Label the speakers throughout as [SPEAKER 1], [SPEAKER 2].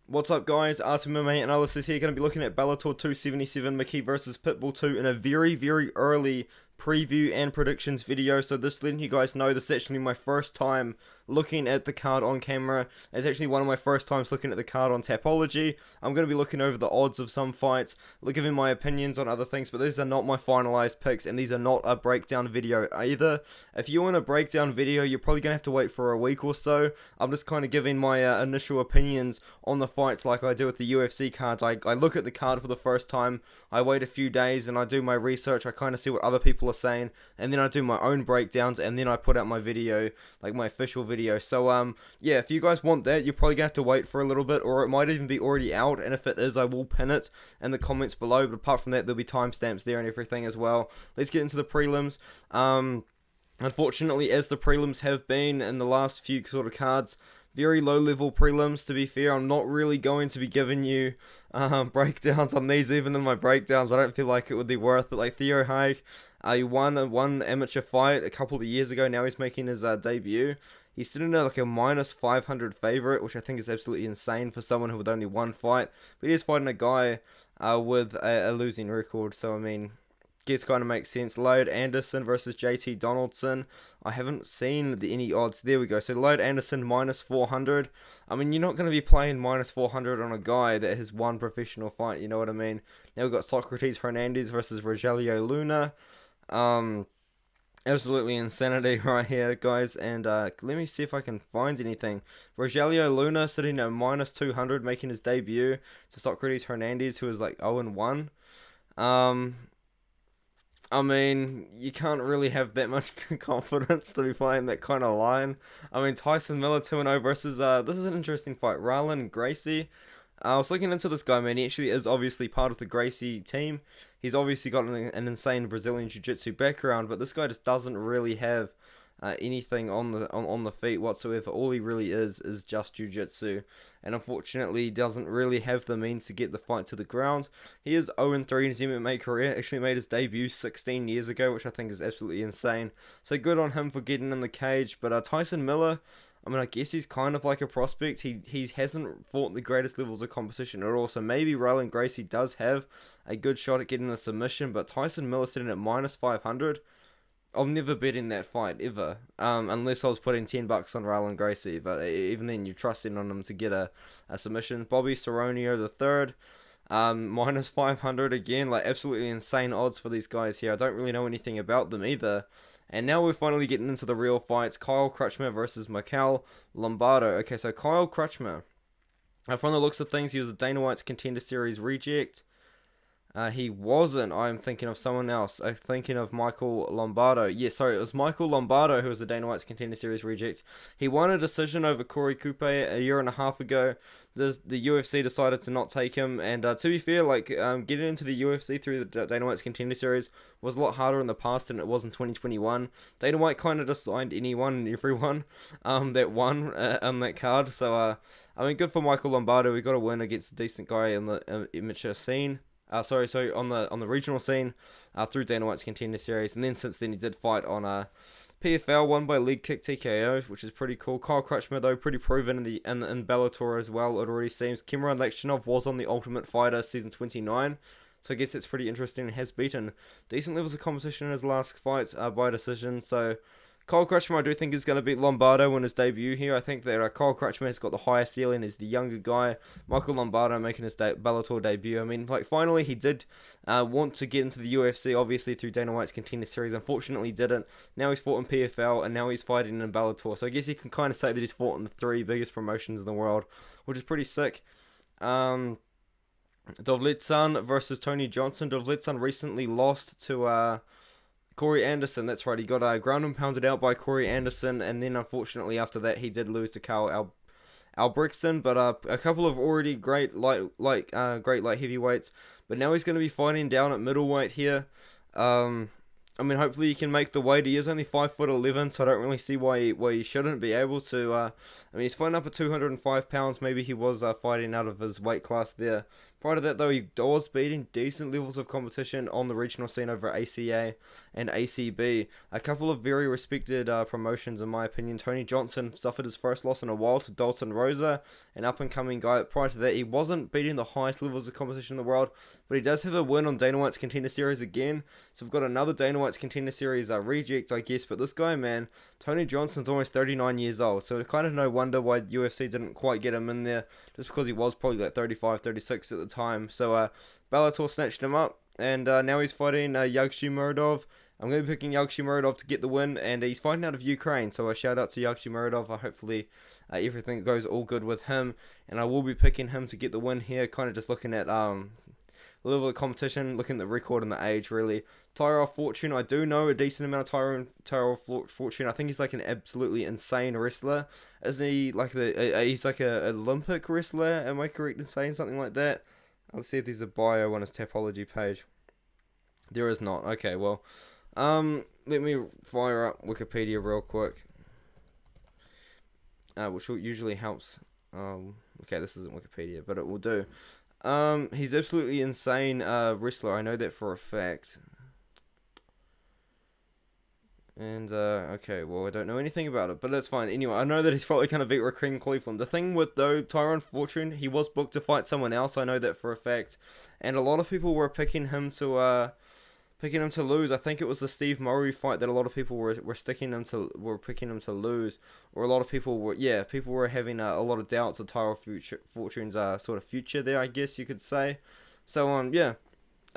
[SPEAKER 1] What's up, guys? Artem MMA Analysis here. Going to be looking at Bellator 277 McKee versus Pitbull 2 in a very early preview and predictions video. So this letting you guys know this is actually my first time looking at the card on camera. It's actually one of my first times looking at the card on Tapology. I'm going to be looking over the odds of some fights, giving my opinions on other things, but these are not my finalized picks, and these are not a breakdown video either. If you want a breakdown video, you're probably going to have to wait for a week or so. I'm just kind of giving my initial opinions on the fights like I do with the UFC cards. I look at the card for the first time, I wait a few days, and I do my research. I kind of see what other people are saying, and then I do my own breakdowns, and then I put out my video, like my official video. So yeah, if you guys want that, you're probably gonna have to wait for a little bit, or it might even be already out, and if it is, I will pin it in the comments below. But apart from that, there'll be timestamps there and everything as well. Let's get into the prelims. Unfortunately, as the prelims have been in the last few sort of cards, very low level prelims, to be fair. I'm not really going to be giving you breakdowns on these. Even in my breakdowns, I don't feel like it would be worth it. Like Theo Haig, he won one amateur fight a couple of years ago. Now he's making his debut. He's sitting at like a minus 500 favorite, which I think is absolutely insane for someone who with only one fight. But he is fighting a guy with a losing record, so I mean, guess kind of makes sense. Lloyd Anderson versus JT Donaldson. I haven't seen any odds. There we go. So Lloyd Anderson minus 400. I mean, you're not going to be playing minus 400 on a guy that has one professional fight. You know what I mean? Now we've got Socrates Hernandez versus Rogelio Luna. Absolutely insanity right here, guys. And let me see if I can find anything. Rogelio Luna sitting at minus 200, making his debut to Socrates Hernandez, who is like 0-1. I mean, you can't really have that much confidence to be playing that kind of line. I mean, Tyson Miller 2-0 versus, this is an interesting fight, Rylan Gracie. I was looking into this guy, man. He actually is obviously part of the Gracie team. He's obviously got an insane Brazilian Jiu-Jitsu background, but this guy just doesn't really have anything on the feet whatsoever. All he really is just Jiu-Jitsu, and unfortunately he doesn't really have the means to get the fight to the ground. He is 0-3 in his MMA career, actually made his debut 16 years ago, which I think is absolutely insane. So good on him for getting in the cage. But Tyson Miller, I mean, I guess he's kind of like a prospect. He hasn't fought the greatest levels of competition at all, so maybe Rylan Gracie does have a good shot at getting the submission, but Tyson Miller sitting at minus 500, I'm never betting that fight, ever, unless I was putting $10 on Rylan Gracie, but even then, you're trusting on him to get a submission. Bobby Cerronio the third, minus 500 again, like absolutely insane odds for these guys here. I don't really know anything about them either. And now we're finally getting into the real fights. Kyle Crutchmer versus Mikel Lombardo. Okay, so Kyle Crutchmer, from the looks of things, he was a Dana White's Contender Series reject. He wasn't. I'm thinking of someone else. I'm thinking of Michael Lombardo. Yeah, sorry, it was Michael Lombardo who was the Dana White's Contender Series reject. He won a decision over Corey Coupe a year and a half ago. The UFC decided to not take him, and to be fair, like getting into the UFC through the Dana White's Contender Series was a lot harder in the past than it was in 2021. Dana White kind of just signed anyone and everyone that won on that card. So I mean, good for Michael Lombardo. We got a win against a decent guy in the amateur scene. So on the regional scene, through Dana White's Contender Series, and then since then he did fight on PFL, won by leg kick TKO, which is pretty cool. Kyle Crutchmer, though, pretty proven in Bellator as well, it already seems. Yagshimuradov was on the Ultimate Fighter season 29, so I guess that's pretty interesting. Has beaten decent levels of competition in his last fights by decision. So Kyle Crutchmer, I do think, is going to beat Lombardo in his debut here. I think that Kyle Crutchmer has got the higher ceiling, is the younger guy. Michael Lombardo making his Bellator debut. I mean, like, finally he did want to get into the UFC, obviously, through Dana White's Contender Series. Unfortunately, he didn't. Now he's fought in PFL, and now he's fighting in Bellator. So I guess you can kind of say that he's fought in the three biggest promotions in the world, which is pretty sick. Dovletdzhan versus Tony Johnson. Dovletdzhan recently lost to Corey Anderson. That's right, he got ground and pounded out by Corey Anderson, and then unfortunately after that he did lose to Carl Albrechtsen. But a couple of already great light heavyweights, but now he's going to be fighting down at middleweight here. I mean, hopefully he can make the weight. He is only 5'11", so I don't really see why he shouldn't be able to. I mean, he's fighting up at 205 pounds. Maybe he was fighting out of his weight class there. Prior to that, though, he was beating decent levels of competition on the regional scene over ACA and ACB. A couple of very respected promotions, in my opinion. Tony Johnson suffered his first loss in a while to Dalton Rosa, an up-and-coming guy. Prior to that, he wasn't beating the highest levels of competition in the world, but he does have a win on Dana White's Contender Series again. So we've got another Dana White's Contender Series reject, I guess. But this guy, man, Tony Johnson's almost 39 years old. So kind of no wonder why UFC didn't quite get him in there, just because he was probably like 35, 36 at the time. So Bellator snatched him up, and now he's fighting Yagshimuradov. I'm going to be picking Yagshimuradov to get the win, and he's fighting out of Ukraine. So a shout out to Yagshimuradov. Hopefully everything goes all good with him, and I will be picking him to get the win here. Kind of just looking at level of competition, looking at the record and the age, really. Tyrell Fortune, I do know a decent amount of Tyrell Fortune. I think he's like an absolutely insane wrestler. Isn't he like he's like a Olympic wrestler? Am I correct in saying something like that? I'll see if there's a bio on his Tapology page. There is not. Okay, well, let me fire up Wikipedia real quick, which usually helps. Okay, this isn't Wikipedia, but it will do. He's absolutely insane wrestler. I know that for a fact. And, okay, well, I don't know anything about it, but that's fine. Anyway, I know that he's probably going to beat Rakim Cleveland. The thing with, though, Tyrone Fortune, he was booked to fight someone else. I know that for a fact. And a lot of people were picking him to lose. I think it was the Steve Murray fight that a lot of people were picking him to lose. Or a lot of people were having a lot of doubts of Tyrone Fortune's sort of future there, I guess you could say. So, yeah.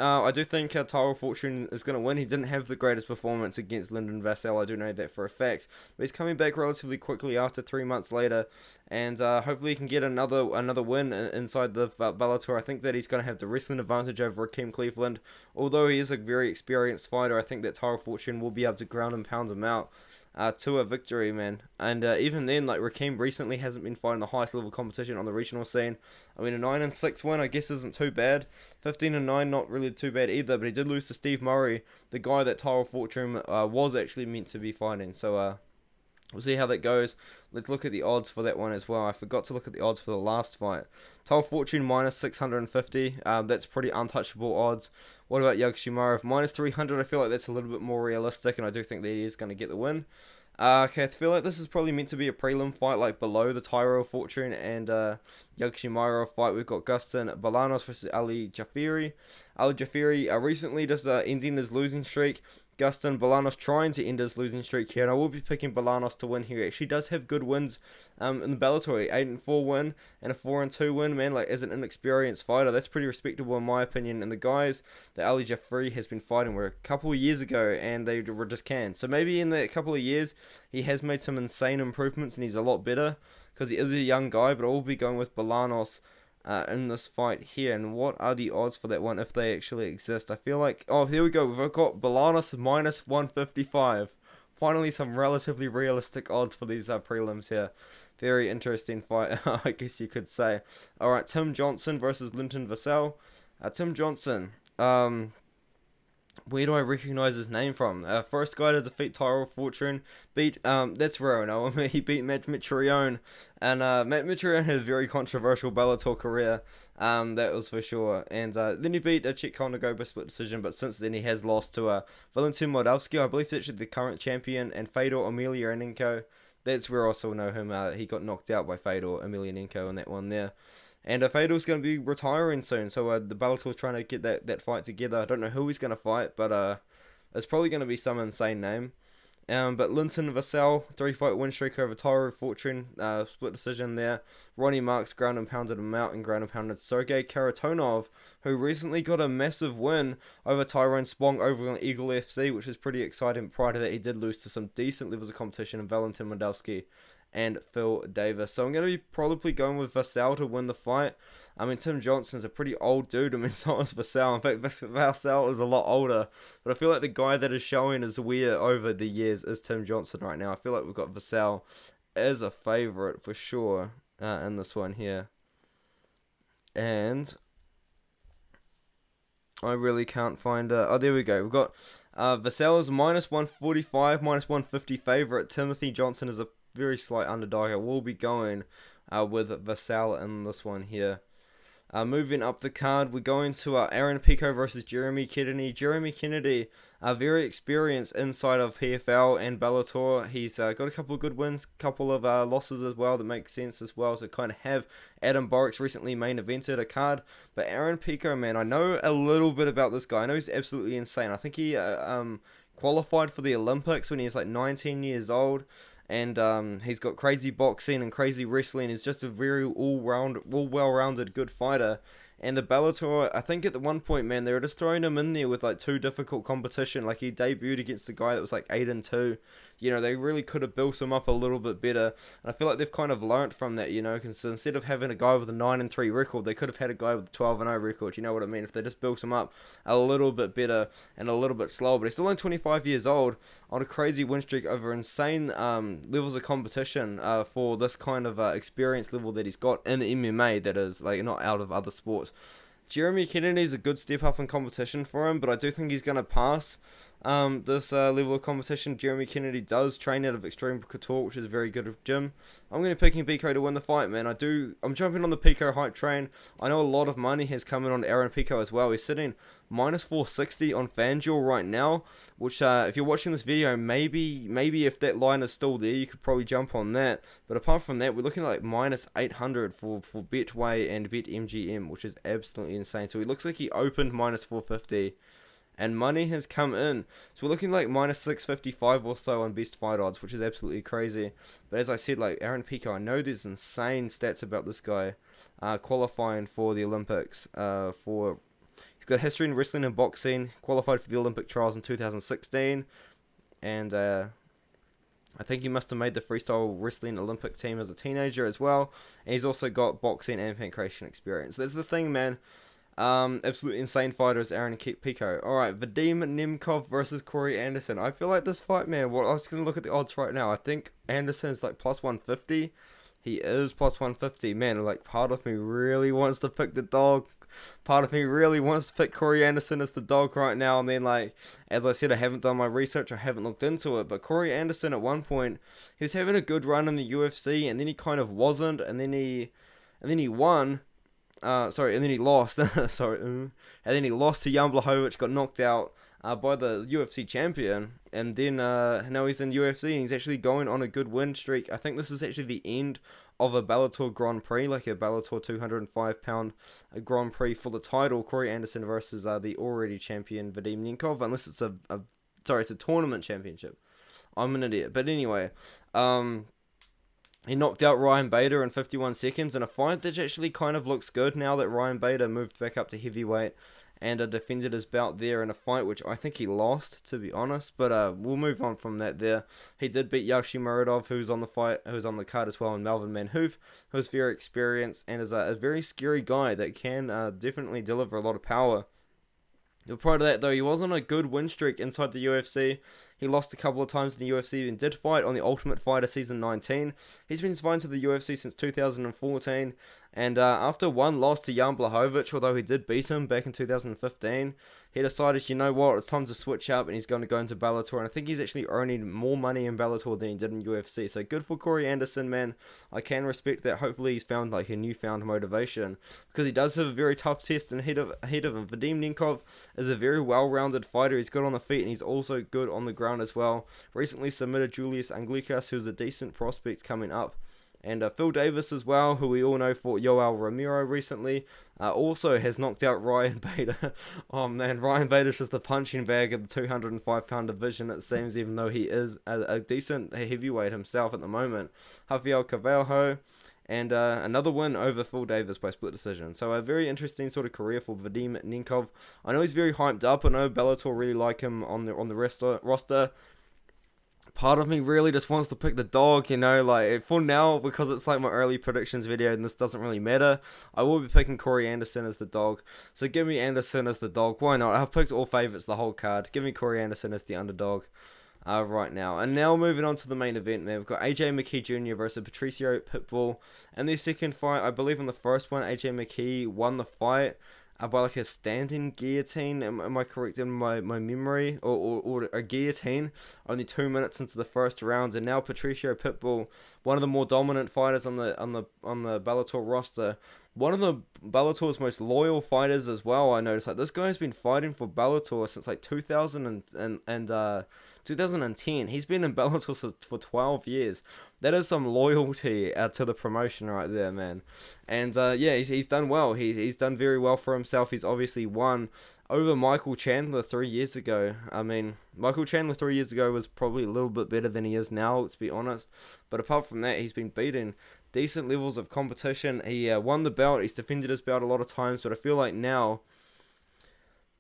[SPEAKER 1] I do think Tyrell Fortune is going to win. He didn't have the greatest performance against Linton Vassell. I do know that for a fact. But he's coming back relatively quickly after 3 months later. And hopefully he can get another win inside the Bellator. I think that he's going to have the wrestling advantage over Rakim Cleveland. Although he is a very experienced fighter, I think that Tyrell Fortune will be able to ground and pound him out to a victory, man. And even then, like, Rakim recently hasn't been fighting the highest level competition on the regional scene. I mean, a 9-6 win, I guess, isn't too bad. 15-9, not really too bad either. But he did lose to Steve Murray, the guy that Tyrell Fortune was actually meant to be fighting. So we'll see how that goes. Let's look at the odds for that one as well. I forgot to look at the odds for the last fight. Tyrell Fortune minus 650. That's pretty untouchable odds. What about Yagshimuradov? Minus 300. I feel like that's a little bit more realistic, and I do think that he is going to get the win. Okay, I feel like this is probably meant to be a prelim fight, like below the Tyrell Fortune and Yagshimuradov fight. We've got Gaston Balanos versus Ali Jafri. Ali Jafri recently just ending his losing streak. Gaston Balanos trying to end his losing streak here, and I will be picking Balanos to win here. He actually does have good wins in the Bellator, 8-4 win and a 4-2 win, man. Like, as an inexperienced fighter, that's pretty respectable in my opinion. And the guys that Ali Jafri has been fighting were a couple of years ago, and they were just canned. So maybe in the couple of years, he has made some insane improvements, and he's a lot better because he is a young guy. But I will be going with Balanos in this fight here. And what are the odds for that one if they actually exist? I feel like, oh, here we go. We've got Balanos minus 155. Finally, some relatively realistic odds for these prelims here. Very interesting fight, I guess you could say. All right, Tim Johnson versus Linton Vassell. Tim Johnson. Where do I recognize his name from? First guy to defeat Tyrell Fortune. That's where I know him. He beat Matt Mitrione. And Matt Mitrione had a very controversial Bellator career. That was for sure. And then he beat Chik Konago by split decision. But since then he has lost to Valentin Moldavsky. I believe that's actually the current champion. And Fedor Emelianenko. That's where I also know him. He got knocked out by Fedor Emelianenko in that one there. And Fedor's going to be retiring soon, so the Bellator's trying to get that fight together. I don't know who he's going to fight, but it's probably going to be some insane name. But Linton Vassell, 3-fight win streak over Tyrell Fortune, split decision there. Ronnie Marks ground and pounded him out and ground and pounded Sergey Karatonov, who recently got a massive win over Tyrone Spong over on Eagle FC, which is pretty exciting. Prior to that, he did lose to some decent levels of competition in Valentin Moldavsky and Phil Davis. So I'm going to be probably going with Vassell to win the fight. I mean, Tim Johnson's a pretty old dude. I mean, so is Vassell. In fact, Vassell is a lot older. But I feel like the guy that is showing his wear over the years is Tim Johnson right now. I feel like we've got Vassell as a favourite for sure in this one here. And I really can't find... oh, there we go. We've got Vassell is minus 145, minus 150 favourite. Timothy Johnson is a very slight underdog. I will be going with Vassell in this one here. Moving up the card, we're going to Aaron Pico versus Jeremy Kennedy. Jeremy Kennedy, very experienced inside of PFL and Bellator. He's got a couple of good wins, couple of losses as well that make sense as well. So kind of have Adam Borix recently main evented a card. But Aaron Pico, man, I know a little bit about this guy. I know he's absolutely insane. I think he qualified for the Olympics when he was like 19 years old. And he's got crazy boxing and crazy wrestling. He's just a very well-rounded good fighter. And the Bellator, I think at the one point, man, they were just throwing him in there with like too difficult competition. Like he debuted against a guy that was like 8-2. You know, they really could have built him up a little bit better. And I feel like they've kind of learnt from that, you know, because instead of having a guy with a 9-3 record, they could have had a guy with a 12-0 record. You know what I mean? If they just built him up a little bit better and a little bit slower. But he's still only 25 years old on a crazy win streak over insane levels of competition for this kind of experience level that he's got in MMA that is like not out of other sports. Jeremy Kennedy is a good step up in competition for him, but I do think he's going to pass this level of competition. Jeremy Kennedy does train out of Extreme Couture, which is very good of gym. I'm going to be picking Pico to win the fight, man. I'm jumping on the Pico hype train. I know a lot of money has come in on Aaron Pico as well. He's sitting minus 460 on FanDuel right now, which if you're watching this video, maybe if that line is still there, you could probably jump on that. But apart from that, we're looking at like minus 800 for Betway and BetMGM, which is absolutely insane. So he looks like he opened minus 450. And money has come in. So we're looking like minus 655 or so on best fight odds, which is absolutely crazy. But as I said, like Aaron Pico, I know there's insane stats about this guy qualifying for the Olympics. He's got history in wrestling and boxing, qualified for the Olympic trials in 2016. And I think he must have made the freestyle wrestling Olympic team as a teenager as well. And he's also got boxing and pancration experience. That's the thing, man. Absolutely insane fighter is Aaron Pico. Alright, Vadim Nemkov versus Corey Anderson. I feel like this fight, man, I was going to look at the odds right now. I think Anderson's like plus 150. He is plus 150. Man, like part of me really wants to pick the dog. Part of me really wants to pick Corey Anderson as the dog right now. And then, like, as I said, I haven't done my research. I haven't looked into it. But Corey Anderson at one point, he was having a good run in the UFC. And then he kind of wasn't. And then he won. And then he lost. And then he lost to Jan Blachowicz, got knocked out by the UFC champion. And then now he's in UFC and he's actually going on a good win streak. I think this is actually the end of a Bellator Grand Prix, like a Bellator 205-pound Grand Prix for the title. Corey Anderson versus the already champion Vadim Nemkov, unless it's it's a tournament championship. I'm an idiot. But anyway, he knocked out Ryan Bader in 51 seconds in a fight that actually kind of looks good now that Ryan Bader moved back up to heavyweight and defended his belt there in a fight which I think he lost, to be honest. But we'll move on from that there. He did beat Yagshimuradov, who's on the card as well, and Melvin Manhoef, who's very experienced and is a very scary guy that can definitely deliver a lot of power. But prior to that, though, he was on a good win streak inside the UFC. He lost a couple of times in the UFC and did fight on the Ultimate Fighter Season 19. He's been signed to the UFC since 2014. And after one loss to Jan Blachowicz, although he did beat him back in 2015, he decided, you know what, it's time to switch up and he's going to go into Bellator. And I think he's actually earning more money in Bellator than he did in UFC. So good for Corey Anderson, man. I can respect that. Hopefully he's found like a newfound motivation, because he does have a very tough test ahead of him. Vadim Nemkov is a very well-rounded fighter. He's good on the feet and he's also good on the ground as well. Recently submitted Julius Anglikas, who's a decent prospect coming up. And Phil Davis as well, who we all know fought Yoel Romero recently, also has knocked out Ryan Bader. Oh man, Ryan Bader's just the punching bag of the 205-pound division, it seems, even though he is a decent heavyweight himself at the moment. Javier Cavalho, and another win over Phil Davis by split decision. So a very interesting sort of career for Vadim Nemkov. I know he's very hyped up. I know Bellator really like him on the roster. Part of me really just wants to pick the dog, you know, like for now, because it's like my early predictions video and this doesn't really matter. I will be picking Corey Anderson as the dog. So give me Anderson as the dog. Why not? I've picked all favorites the whole card. Give me Corey Anderson as the underdog right now. And now moving on to the main event, man. We've got AJ McKee Jr. versus Patricio Pitbull. And the second fight, I believe in the first one, AJ McKee won the fight by like a standing guillotine. Am I correct in my memory? Or a guillotine only 2 minutes into the first round. And now Patricio Pitbull, one of the more dominant fighters on the Bellator roster, one of the Bellator's most loyal fighters as well. I noticed, like, this guy's been fighting for Bellator since like 2010. He's been in Bellator for 12 years. That is some loyalty to the promotion right there, man. And yeah, he's done well. He's done very well for himself. He's obviously won over Michael Chandler 3 years ago. I mean, Michael Chandler 3 years ago was probably a little bit better than he is now, let's be honest. But apart from that, he's been beaten decent levels of competition. He won the belt. He's defended his belt a lot of times, but I feel like now,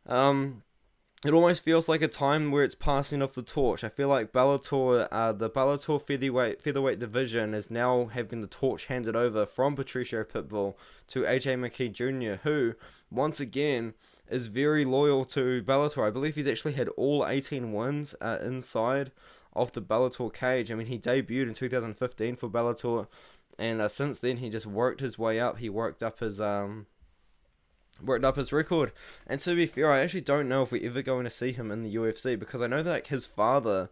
[SPEAKER 1] it almost feels like a time where it's passing off the torch. I feel like Bellator, the Bellator featherweight division is now having the torch handed over from Patricio Pitbull to AJ McKee Jr., who, once again, is very loyal to Bellator. I believe he's actually had all 18 wins inside of the Bellator cage. I mean, he debuted in 2015 for Bellator, and since then he just worked his way up. He worked up his record. And to be fair, I actually don't know if we're ever going to see him in the UFC, because I know that his father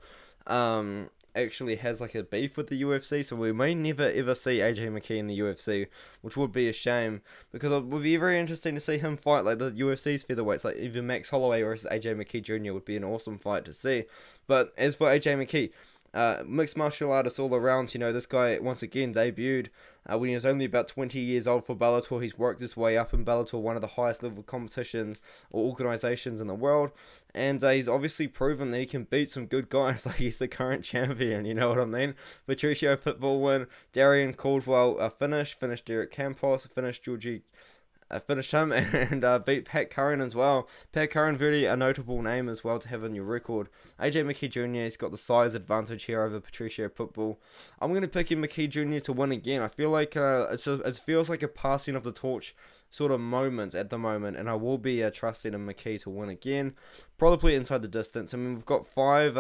[SPEAKER 1] actually has like a beef with the UFC, so we may never ever see AJ McKee in the UFC, which would be a shame, because it would be very interesting to see him fight like the UFC's featherweights, like either Max Holloway or AJ McKee Jr. would be an awesome fight to see. But as for AJ McKee, mixed martial artist all around, you know, this guy once again debuted when he was only about 20 years old for Bellator. He's worked his way up in Bellator, one of the highest level competitions or organizations in the world, and he's obviously proven that he can beat some good guys. Like, he's the current champion, you know what I mean? Patricio Pitbull win, Darian Caldwell finished Derek Campos, finished him, and beat Pat Curran as well. Pat Curran, very a notable name as well to have on your record. AJ McKee Jr. has got the size advantage here over Patricio Pitbull. I'm going to pick in McKee Jr. to win again. I feel like it feels like a passing of the torch sort of moment at the moment, and I will be trusting in McKee to win again. Probably inside the distance. I mean, we've got 5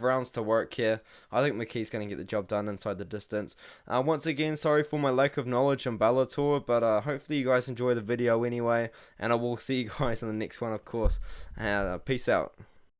[SPEAKER 1] rounds to work here. I think McKee's going to get the job done inside the distance. Once again, sorry for my lack of knowledge on Bellator, but hopefully you guys enjoy the video anyway, and I will see you guys in the next one, of course. Peace out.